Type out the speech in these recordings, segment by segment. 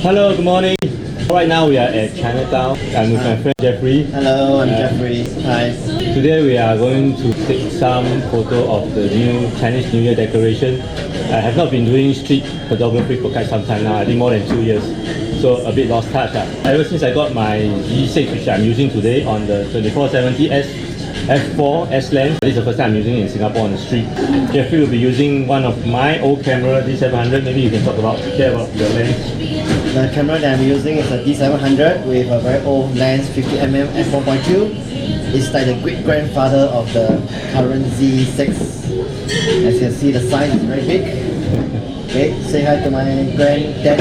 Hello, good morning. Right now we are at Chinatown. I'm with my friend Jeffrey. Hello, I'm Jeffrey. Hi. Today we are going to take some photo of the new Chinese New Year decoration. I have not been doing street photography for quite some time now, I think more than 2 years. So a bit lost touch. Ever since I got my Z6, which I'm using today on the 24-70 F4 lens. This is the first time I'm using it in Singapore on the street. Jeffrey will be using one of my old camera, D700. Maybe you can talk about your lens. The camera that I'm using is a D700 with a very old lens, 85mm F1.8G. It's like the great grandfather of the current Z6. As you can see, the size is very big. Okay, say hi to my granddad.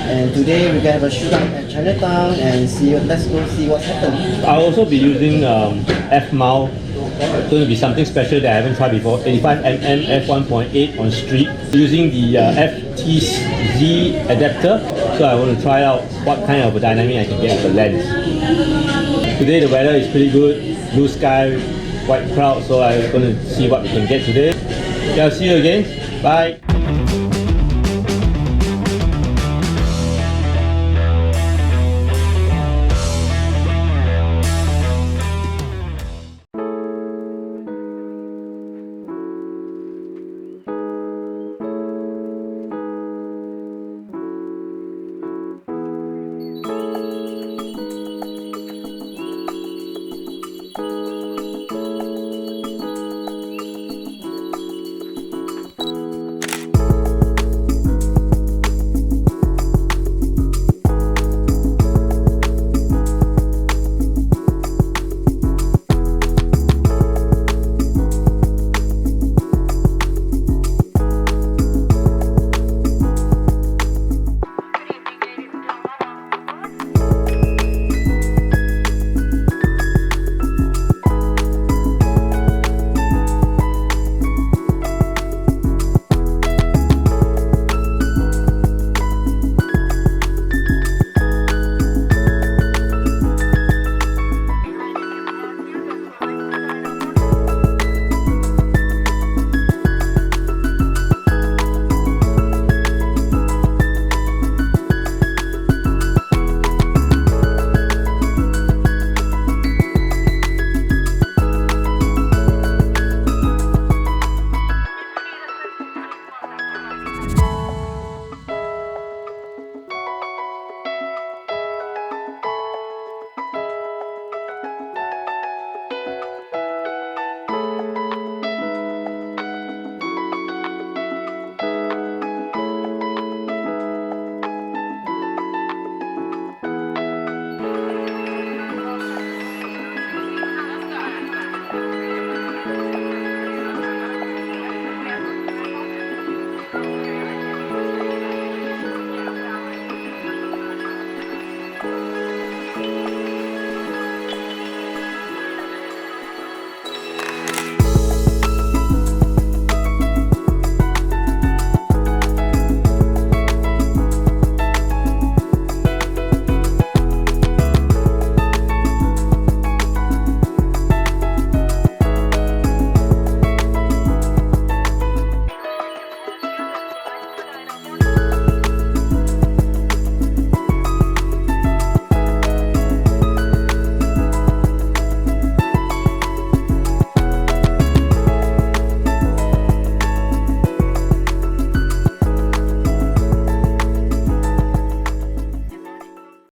And today we're gonna have a shoot at Chinatown and let's go see what's happening. I'll also be using F-mount. It's going to be something special that I haven't tried before. 85mm F1.8 on street using the FTZ adapter. So I want to try out what kind of a dynamic I can get with the lens. Today the weather is pretty good, blue sky, white cloud. So I'm going to see what we can get today. Okay, I'll see you again. Bye.